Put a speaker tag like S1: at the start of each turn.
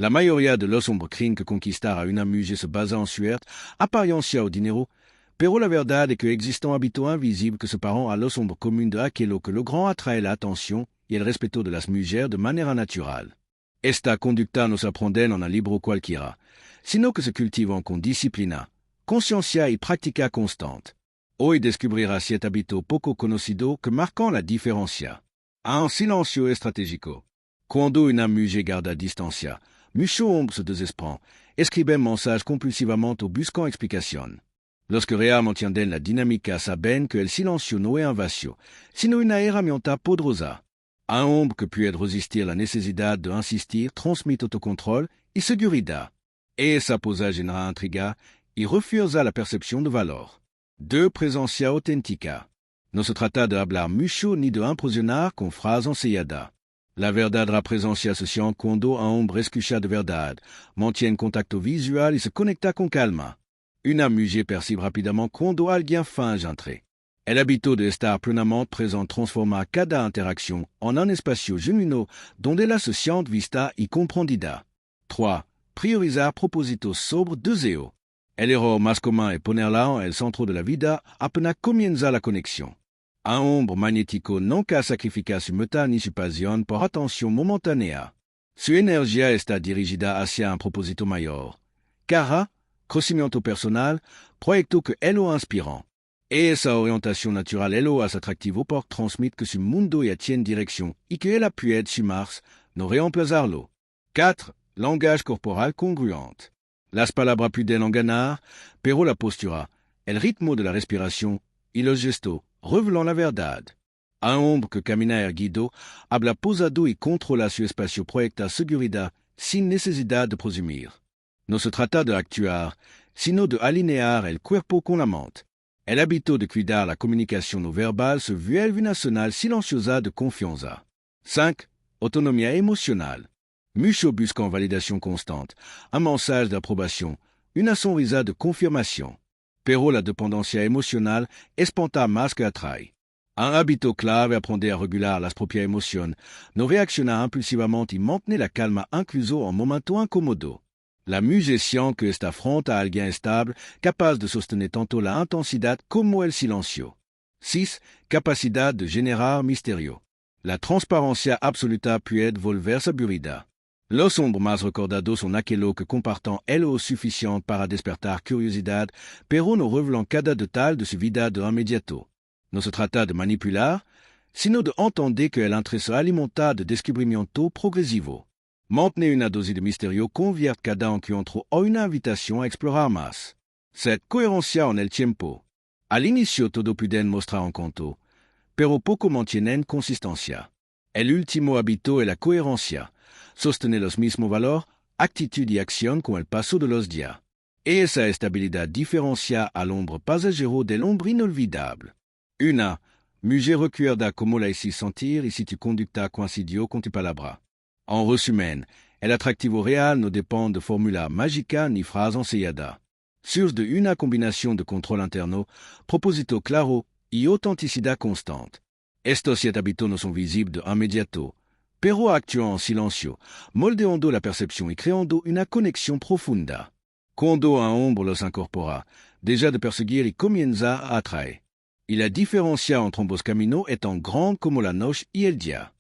S1: La mayoría de los hombres creen que conquistar a una mujer se basa en suerte, apariencia o dinero, pero la verdad es que existen hábitos invisibles que separan a los hombres comunes de aquello que logran atraer la atención y el respeto de las mujeres de manera natural. Esta conducta no se aprende en un libro cualquiera, sino que se cultiva con disciplina, conciencia y práctica constante. Hoy descubrirá 7 hábitos poco conocidos que marcan la diferencia. Un silencio estratégico. Cuando una mujer guarda distancia, muchos hombres se desesperan, escriben mensajes compulsivamente o buscan explicación. Los que realmente entienden la dinámica saben que el silencio no es un vacío, sino una herramienta poderosa. Un hombre que puede resistir la necesidad de insistir transmite autocontrol y seguridad. Esa posa genera intriga y refuerza la percepción de valor. 2. Presencia auténtica. No se trata de hablar mucho ni de impresionar con frases ensayadas. La verdadera presencia se siente cuando un hombre escucha de verdad, mantiene contacto visual y se conecta con calma. Una mujer percibe rápidamente cuando alguien finge entrer. El hábito de estar plenamente presente transforma cada interacción en un espacio genuino donde ella se siente vista y comprendida. 3. Priorizar propósitos sobre deseo. El error más común es ponerla en el centro de la vida apenas comienza la conexión. Un hombre magnético nunca sacrifica su meta ni su pasión por atención momentánea. Su energía está dirigida hacia un propósito mayor. Carrera, crecimiento personal, proyecto que él lo inspiran. Esa orientación natural es lo hace atractivo por transmitir que su mundo ya tiene dirección y que él puede sumarse, no reemplazarlo. 4. Langage corporal congruente. Las palabras pueden engañar, pero la postura, el ritmo de la respiración y los gestos revelan la verdad. Un hombre que camina erguido, habla posado y controla su espacio proyecta seguridad sin necesidad de presumir. No se trata de actuar, sino de alinear el cuerpo con la mente. El hábito de cuidar la comunicación no verbal se vuelve una señal silenciosa de confianza. 5. Autonomía emocional. Muchos buscan validación constante, un mensaje de aprobación, una sonrisa de confirmación. Pero la dependencia emocional espanta más que atrae. Un hábito clave es aprender a regular las propias emociones, no reaccionar impulsivamente y mantener la calma incluso en momentos incómodos. La mujer siente que está frente a alguien estable, capaz de sostener tanto la intensidad como el silencio. 6. Capacidad de generar misterio. La transparencia absoluta puede volverse aburrida. Los hombres más recordados son aquellos que comparten el lo suficiente para despertar curiosidad, pero no revelan cada detalle de su vida de inmediato. No se trata de manipular, sino de entender que el interés se alimenta de descubrimiento progresivo. Mantener una dosis de misterio convierte cada encuentro en una invitación a explorar más. 7. Coherencia en el tiempo. Al inicio todo pueden mostrar encanto, pero poco mantienen consistencia. El último hábito es la coherencia. Sostener los mismos valores, actitud y acción con el paso de los días. Esa estabilidad diferencia al hombre pasajero del hombre inolvidable. 1. Mujer recuerda cómo la hiciste sentir y si tu conducta coincidió con tu palabra. En resumen, el atractivo real no depende de fórmula mágica ni frase ensayada. Surge de una combinación de control interno, propósito claro y autenticidad constante. Estos 7 hábitos no son visibles de inmediato, pero actúan en silencio, moldeando la percepción y creando una conexión profunda. Cuando un hombre los incorpora, deja de perseguir y comienza a atraer. Y la diferencia entre ambos caminos es tan grande como la noche y el día.